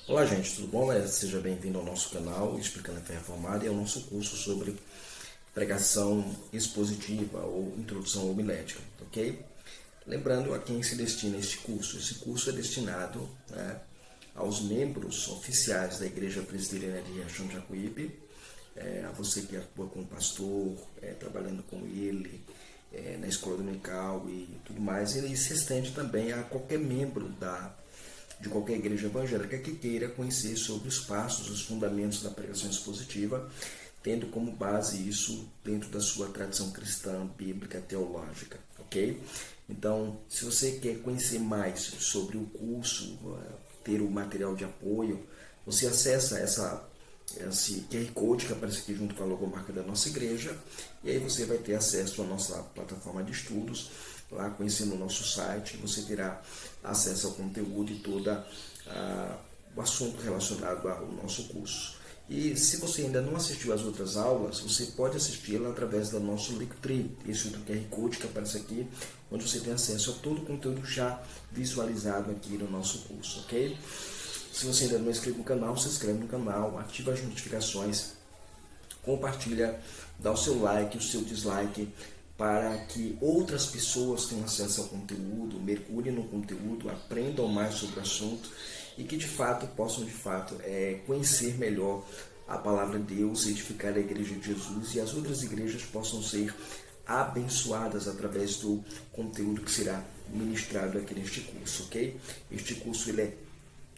Olá gente, tudo bom? Seja bem-vindo ao nosso canal Explicando a Fé Reformada e ao nosso curso sobre pregação expositiva ou introdução homilética, ok? Lembrando a quem se destina este curso. Esse curso é destinado, aos membros oficiais da Igreja Presbiteriana de Riachão de Jacuípe, a você que atua como pastor, trabalhando com ele, na escola dominical e tudo mais. Ele se estende também a qualquer membro de qualquer igreja evangélica que queira conhecer sobre os passos, os fundamentos da pregação expositiva, tendo como base isso dentro da sua tradição cristã, bíblica, teológica, ok? Então, se você quer conhecer mais sobre o curso, ter o material de apoio, você acessa esse QR Code que aparece aqui junto com a logomarca da nossa igreja, e aí você vai ter acesso à nossa plataforma de estudos. Lá, conhecendo o nosso site, você terá acesso ao conteúdo e todo o assunto relacionado ao nosso curso. E se você ainda não assistiu às outras aulas, você pode assisti-la através do nosso Linktree, esse outro QR Code que aparece aqui, onde você tem acesso a todo o conteúdo já visualizado aqui no nosso curso, ok? Se você ainda não é inscrito no canal, se inscreve no canal, ativa as notificações, compartilha, dá o seu like, o seu dislike, para que outras pessoas tenham acesso ao conteúdo, mergulhem no conteúdo, aprendam mais sobre o assunto e que de fato possam conhecer melhor a palavra de Deus, edificar a Igreja de Jesus e as outras igrejas possam ser abençoadas através do conteúdo que será ministrado aqui neste curso, ok? Este curso ele é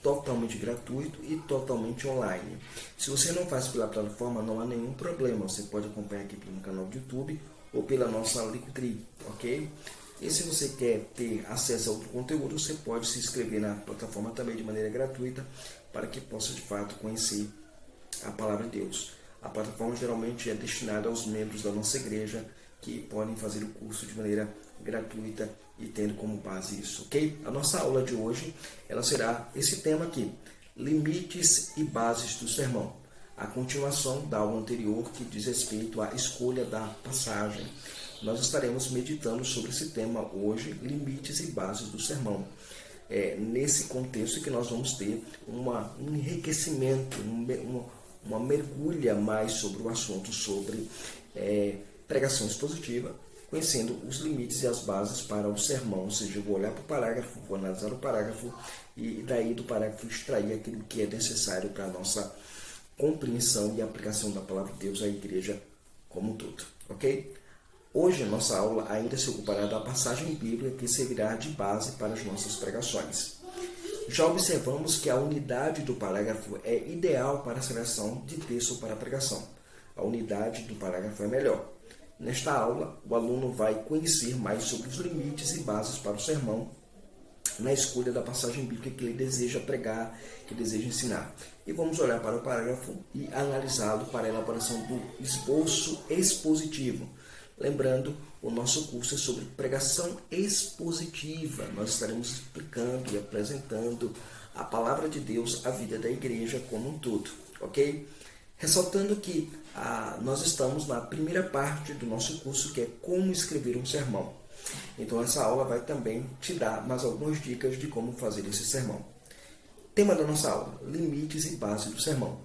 totalmente gratuito e totalmente online. Se você não faz pela plataforma, não há nenhum problema, você pode acompanhar aqui pelo canal do YouTube ou pela nossa Linktree, ok? E se você quer ter acesso a outro conteúdo, você pode se inscrever na plataforma também de maneira gratuita, para que possa de fato conhecer a palavra de Deus. A plataforma geralmente é destinada aos membros da nossa igreja, que podem fazer o curso de maneira gratuita e tendo como base isso, ok? A nossa aula de hoje, ela será esse tema aqui, limites e bases do sermão. A continuação da aula anterior que diz respeito à escolha da passagem. Nós estaremos meditando sobre esse tema hoje, limites e bases do sermão. Nesse contexto que nós vamos ter um enriquecimento, uma mergulha mais sobre o assunto, sobre pregação expositiva, conhecendo os limites e as bases para o sermão, ou seja, eu vou olhar para o parágrafo, vou analisar o parágrafo e daí do parágrafo extrair aquilo que é necessário para a nossa compreensão e aplicação da palavra de Deus à igreja como um todo, ok? Hoje a nossa aula ainda se ocupará da passagem bíblica que servirá de base para as nossas pregações. Já observamos que a unidade do parágrafo é ideal para a seleção de texto para a pregação. A unidade do parágrafo é melhor. Nesta aula, o aluno vai conhecer mais sobre os limites e bases para o sermão na escolha da passagem bíblica que ele deseja pregar, que deseja ensinar. E vamos olhar para o parágrafo e analisá-lo para a elaboração do esboço expositivo. Lembrando, o nosso curso é sobre pregação expositiva. Nós estaremos explicando e apresentando a palavra de Deus à vida da igreja como um todo, ok? Ressaltando que nós estamos na primeira parte do nosso curso, que é como escrever um sermão. Então essa aula vai também te dar mais algumas dicas de como fazer esse sermão. Tema da nossa aula, limites e base do sermão.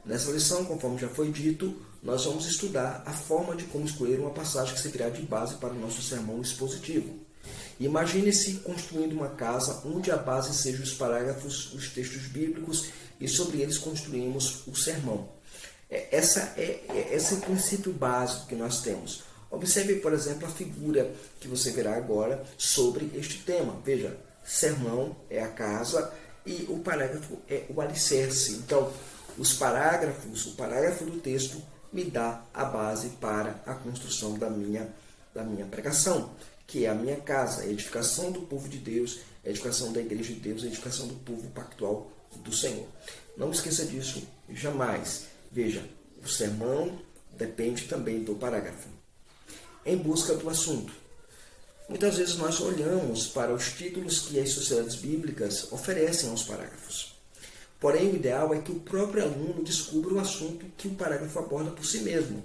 Nessa lição, conforme já foi dito, nós vamos estudar a forma de como escolher uma passagem que servirá de base para o nosso sermão expositivo. Imagine-se construindo uma casa onde a base seja os parágrafos, os textos bíblicos e sobre eles construímos o sermão. Esse é o princípio básico que nós temos. Observe, por exemplo, a figura que você verá agora sobre este tema. Veja, sermão é a casa e o parágrafo é o alicerce. Então, o parágrafo do texto me dá a base para a construção da minha pregação, que é a minha casa, a edificação do povo de Deus, a edificação da igreja de Deus, a edificação do povo pactual do Senhor. Não esqueça disso jamais. Veja, o sermão depende também do parágrafo. Em busca do assunto. Muitas vezes nós olhamos para os títulos que as sociedades bíblicas oferecem aos parágrafos. Porém, o ideal é que o próprio aluno descubra o assunto que o parágrafo aborda por si mesmo.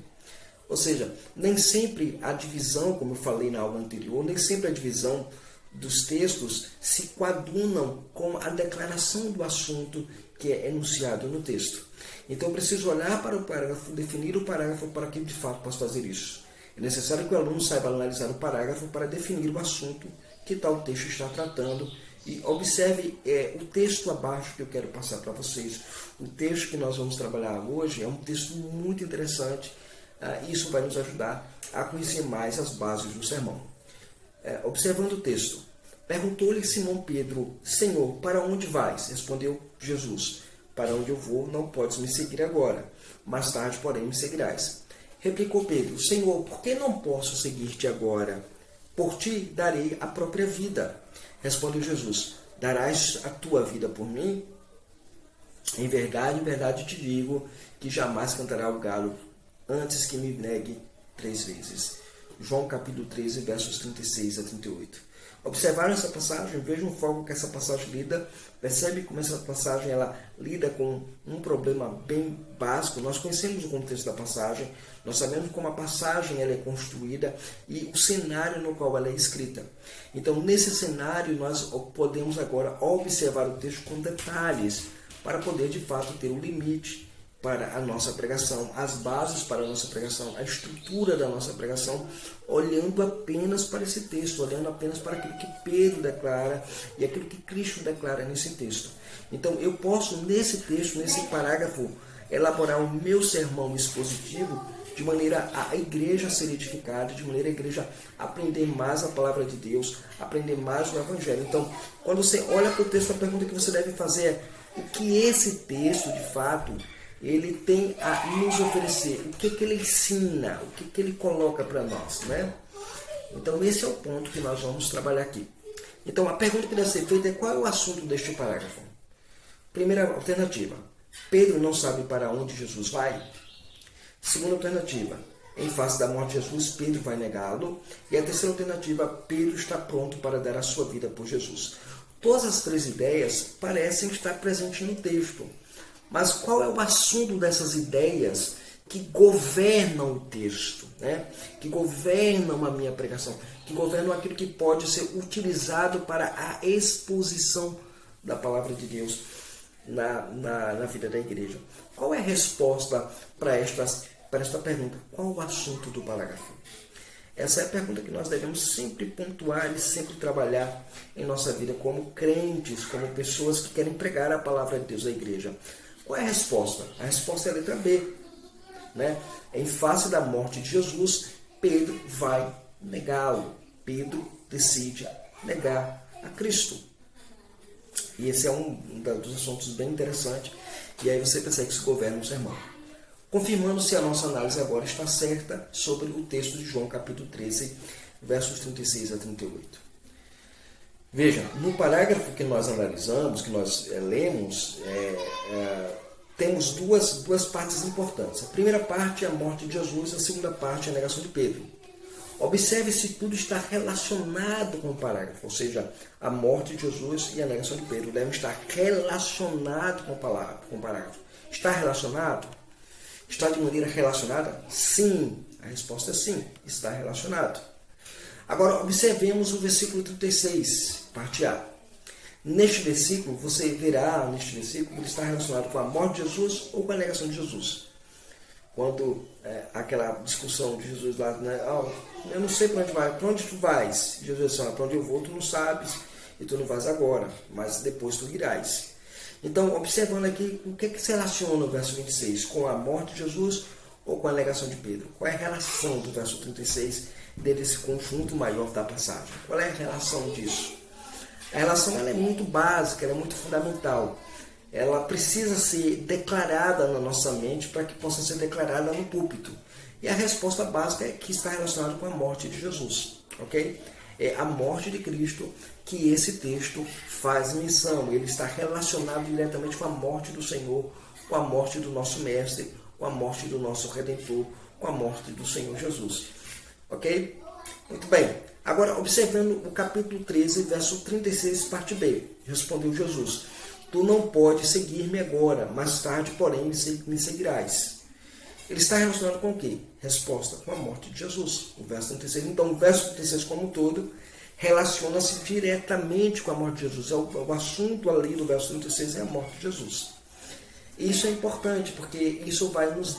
Ou seja, nem sempre a divisão, como eu falei na aula anterior, nem sempre a divisão dos textos se coadunam com a declaração do assunto que é enunciado no texto. Então eu preciso olhar para o parágrafo, definir o parágrafo para que de fato possa fazer isso. É necessário que o aluno saiba analisar o parágrafo para definir o assunto que tal texto está tratando. E observe o texto abaixo que eu quero passar para vocês. O texto que nós vamos trabalhar hoje é um texto muito interessante. Isso vai nos ajudar a conhecer mais as bases do sermão. Observando o texto. Perguntou-lhe Simão Pedro: Senhor, para onde vais? Respondeu Jesus: Para onde eu vou, não podes me seguir agora. Mais tarde, porém, me seguirás. Replicou Pedro: Senhor, por que não posso seguir-te agora? Por ti darei a própria vida. Respondeu Jesus: Darás a tua vida por mim? Em verdade te digo que jamais cantará o galo antes que me negue 3 vezes. João capítulo 13, versos 36 a 38. Observaram essa passagem? Vejam o foco que essa passagem lida. Percebe como essa passagem ela lida com um problema bem básico. Nós conhecemos o contexto da passagem, nós sabemos como a passagem ela é construída e o cenário no qual ela é escrita. Então, nesse cenário, nós podemos agora observar o texto com detalhes para poder, de fato, ter um limite para a nossa pregação, as bases para a nossa pregação, a estrutura da nossa pregação, olhando apenas para esse texto, olhando apenas para aquilo que Pedro declara e aquilo que Cristo declara nesse texto. Então, eu posso, nesse texto, nesse parágrafo, elaborar o meu sermão expositivo de maneira a igreja ser edificada, de maneira a igreja aprender mais a palavra de Deus, aprender mais o Evangelho. Então, quando você olha para o texto, a pergunta que você deve fazer é: o que esse texto, de fato, ele tem a nos oferecer? O que ele ensina? O que ele coloca para nós, né? Então, esse é o ponto que nós vamos trabalhar aqui. Então, a pergunta que deve ser feita é: qual é o assunto deste parágrafo? Primeira alternativa: Pedro não sabe para onde Jesus vai. Segunda alternativa: em face da morte de Jesus, Pedro vai negá-lo. E a terceira alternativa: Pedro está pronto para dar a sua vida por Jesus. Todas as 3 ideias parecem estar presentes no texto. Mas qual é o assunto dessas ideias que governam o texto, né? Que governam a minha pregação, que governam aquilo que pode ser utilizado para a exposição da palavra de Deus na vida da igreja? Qual é a resposta para esta pergunta? Qual o assunto do parágrafo? Essa é a pergunta que nós devemos sempre pontuar e sempre trabalhar em nossa vida como crentes, como pessoas que querem pregar a palavra de Deus à igreja. Qual é a resposta? A resposta é a letra B. Né? Em face da morte de Jesus, Pedro vai negá-lo. Pedro decide negar a Cristo. E esse é um dos assuntos bem interessantes. E aí você percebe que isso governa o sermão. Confirmando se a nossa análise agora está certa sobre o texto de João capítulo 13, versos 36 a 38. Veja, no parágrafo que nós analisamos, que nós lemos, temos duas partes importantes. A primeira parte é a morte de Jesus, a segunda parte é a negação de Pedro. Observe se tudo está relacionado com o parágrafo, ou seja, a morte de Jesus e a negação de Pedro devem estar relacionados com o parágrafo. Está relacionado? Está de maneira relacionada? Sim. A resposta é sim, está relacionado. Agora, observemos o versículo 36, parte A. Neste versículo, você verá, que ele está relacionado com a morte de Jesus ou com a negação de Jesus. Quando aquela discussão de Jesus lá, né? Eu não sei para onde vai, para onde tu vais? Jesus disse: para onde eu vou tu não sabes, e tu não vais agora, mas depois tu irás. Então, observando aqui, o que se relaciona o verso 26 com a morte de Jesus ou com a negação de Pedro? Qual é a relação do verso 36 desse conjunto maior da passagem? Qual é a relação disso? A relação ela é muito básica, ela é muito fundamental. Ela precisa ser declarada na nossa mente para que possa ser declarada no púlpito. E a resposta básica é que está relacionada com a morte de Jesus. Ok? É a morte de Cristo que esse texto faz menção. Ele está relacionado diretamente com a morte do Senhor, com a morte do nosso Mestre, com a morte do nosso Redentor, com a morte do Senhor Jesus. Ok? Muito bem. Agora, observando o capítulo 13, verso 36, parte B. Respondeu Jesus: Tu não podes seguir-me agora, mais tarde, porém, me seguirás. Ele está relacionado com o quê? Resposta: com a morte de Jesus. O verso 36. Então, o verso 36 como um todo relaciona-se diretamente com a morte de Jesus. O assunto ali do verso 36 é a morte de Jesus. Isso é importante, porque isso vai nos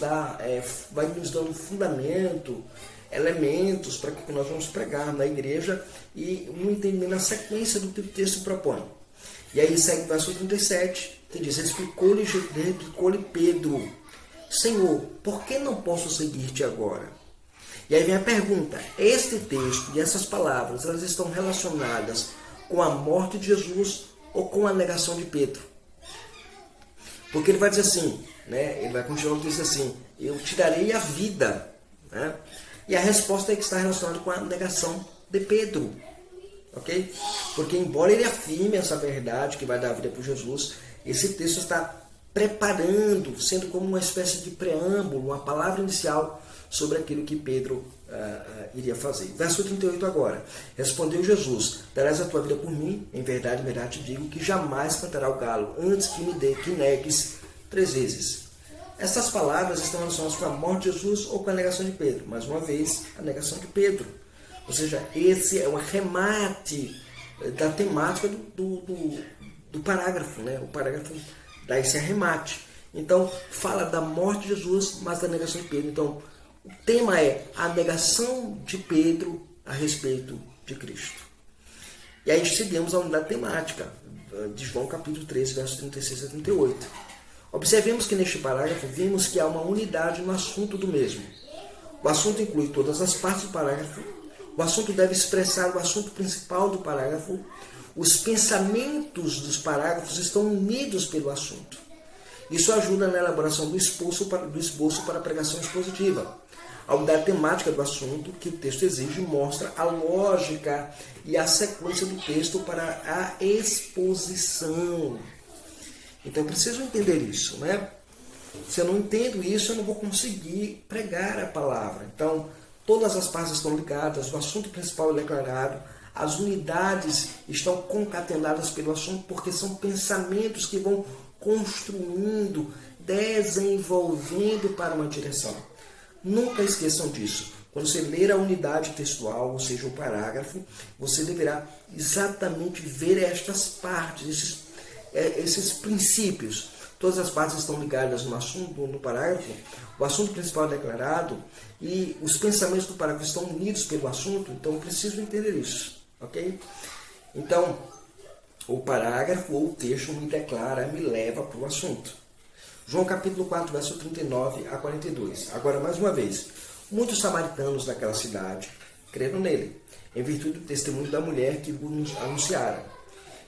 dando fundamento, elementos para que nós vamos pregar na igreja e um entendimento na sequência do que o texto propõe. E aí segue o verso 37, que diz: replicou-lhe Pedro: Senhor, por que não posso seguir-te agora? E aí vem a pergunta: este texto e essas palavras, elas estão relacionadas com a morte de Jesus ou com a negação de Pedro? Porque ele vai dizer assim, né? Ele vai continuar dizendo assim: eu te darei a vida, né? E a resposta é que está relacionada com a negação de Pedro, ok? Porque embora ele afirme essa verdade que vai dar a vida para Jesus, esse texto está preparando, sendo como uma espécie de preâmbulo, uma palavra inicial sobre aquilo que Pedro iria fazer. Verso 38 agora. Respondeu Jesus: darás a tua vida por mim? Em verdade te digo que jamais cantará o galo antes que negues 3 vezes. Essas palavras estão relacionadas com a morte de Jesus ou com a negação de Pedro. Mais uma vez, a negação de Pedro. Ou seja, esse é o arremate da temática do parágrafo, né? O parágrafo dá esse arremate. Então, fala da morte de Jesus, mas da negação de Pedro. Então, o tema é a negação de Pedro a respeito de Cristo. E aí seguimos a unidade temática de João capítulo 13, versos 36 a 38. Observemos que neste parágrafo vimos que há uma unidade no assunto do mesmo. O assunto inclui todas as partes do parágrafo. O assunto deve expressar o assunto principal do parágrafo. Os pensamentos dos parágrafos estão unidos pelo assunto. Isso ajuda na elaboração do esboço para a pregação expositiva. A unidade temática do assunto que o texto exige mostra a lógica e a sequência do texto para a exposição. Então, eu preciso entender isso, né? Se eu não entendo isso, eu não vou conseguir pregar a palavra. Então, todas as partes estão ligadas, o assunto principal é declarado, as unidades estão concatenadas pelo assunto, porque são pensamentos que vão construindo, desenvolvendo para uma direção. Nunca esqueçam disso. Quando você ler a unidade textual, ou seja, o parágrafo, você deverá exatamente ver estas partes, esses princípios. Todas as partes estão ligadas no assunto, no parágrafo. O assunto principal é declarado e os pensamentos do parágrafo estão unidos pelo assunto. Então, eu preciso entender isso, ok? Então, o parágrafo ou o texto me declara, me leva para o assunto. João capítulo 4, verso 39 a 42. Agora, mais uma vez, muitos samaritanos daquela cidade creram nele, em virtude do testemunho da mulher que nos anunciara.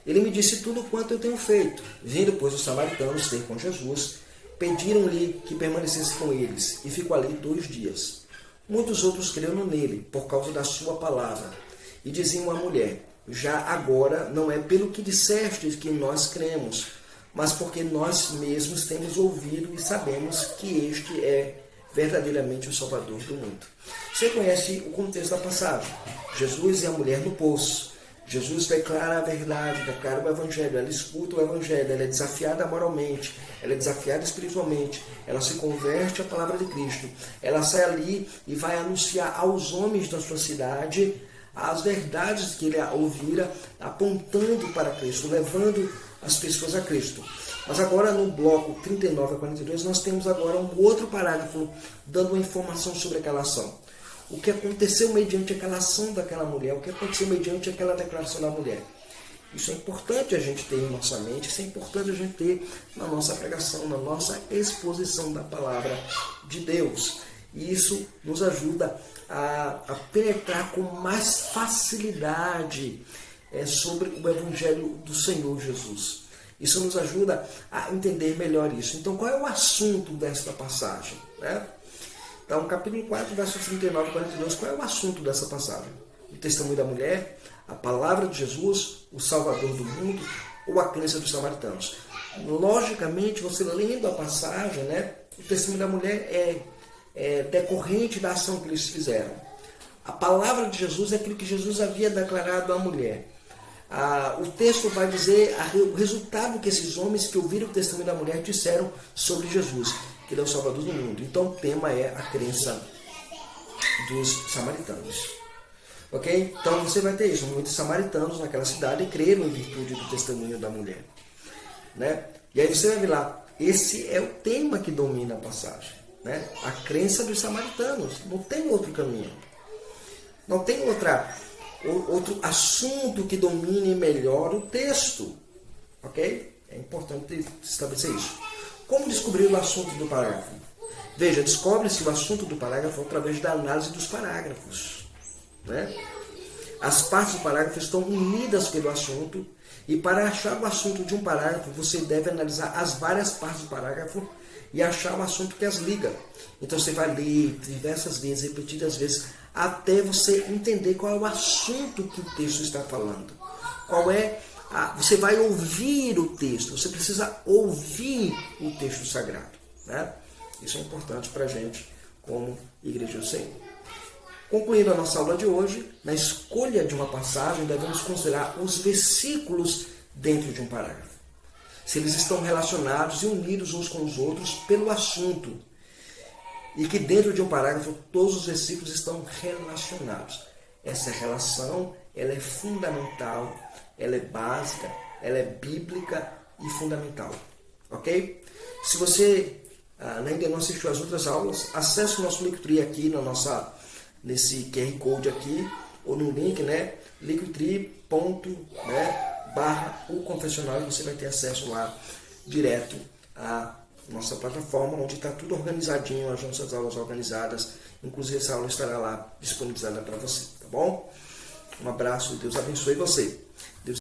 Ele me disse tudo quanto eu tenho feito. Vindo, pois, os samaritanos ter com Jesus, pediram-lhe que permanecesse com eles, e ficou ali 2 dias. Muitos outros creram nele, por causa da sua palavra, e diziam à mulher: já agora não é pelo que dissestes que nós cremos, mas porque nós mesmos temos ouvido e sabemos que este é verdadeiramente o Salvador do mundo. Você conhece o contexto da passagem. Jesus e a mulher no poço. Jesus declara a verdade, declara o Evangelho, ela escuta o Evangelho, ela é desafiada moralmente, ela é desafiada espiritualmente, ela se converte à palavra de Cristo, ela sai ali e vai anunciar aos homens da sua cidade as verdades que ele ouvira, apontando para Cristo, levando as pessoas a Cristo. Mas agora no bloco 39 a 42 nós temos agora um outro parágrafo dando uma informação sobre aquela ação. O que aconteceu mediante aquela ação daquela mulher, o que aconteceu mediante aquela declaração da mulher. Isso é importante a gente ter em nossa mente, isso é importante a gente ter na nossa pregação, na nossa exposição da palavra de Deus. E isso nos ajuda a penetrar com mais facilidade sobre o Evangelho do Senhor Jesus. Isso nos ajuda a entender melhor isso. Então, qual é o assunto desta passagem, né? Então, capítulo 4, versos 39 e 42, qual é o assunto dessa passagem? O testemunho da mulher, a palavra de Jesus, o Salvador do mundo ou a crença dos samaritanos? Logicamente, você lendo a passagem, né, o testemunho da mulher é decorrente da ação que eles fizeram. A palavra de Jesus é aquilo que Jesus havia declarado à mulher. O texto vai dizer o resultado que esses homens que ouviram o testemunho da mulher disseram sobre Jesus, que ele é o Salvador do mundo. Então o tema é a crença dos samaritanos. Ok? Então você vai ter isso. Muitos samaritanos naquela cidade creram em virtude do testemunho da mulher. Né? E aí você vai ver lá, esse é o tema que domina a passagem. Né? A crença dos samaritanos. Não tem outro caminho. Não tem outro assunto que domine melhor o texto. Ok? É importante estabelecer isso. Como descobrir o assunto do parágrafo? Veja, descobre-se o assunto do parágrafo através da análise dos parágrafos. Né? As partes do parágrafo estão unidas pelo assunto, e para achar o assunto de um parágrafo, você deve analisar as várias partes do parágrafo e achar o assunto que as liga. Então você vai ler diversas vezes, repetidas vezes, até você entender qual é o assunto que o texto está falando. Você vai ouvir o texto, você precisa ouvir o texto sagrado. Né? Isso é importante para a gente como Igreja do Senhor. Concluindo a nossa aula de hoje, na escolha de uma passagem, devemos considerar os versículos dentro de um parágrafo. Se eles estão relacionados e unidos uns com os outros pelo assunto. E que dentro de um parágrafo todos os versículos estão relacionados. Essa relação ela é fundamental, ela é básica, ela é bíblica e fundamental. Ok? Se você ainda não assistiu às outras aulas, acesse o nosso Linktree aqui nesse QR Code aqui, ou no link, né, linktree.com/o-confessional, e você vai ter acesso lá direto à nossa plataforma, onde está tudo organizadinho, as nossas aulas organizadas, inclusive essa aula estará lá disponibilizada para você, tá bom? Um abraço, Deus abençoe você.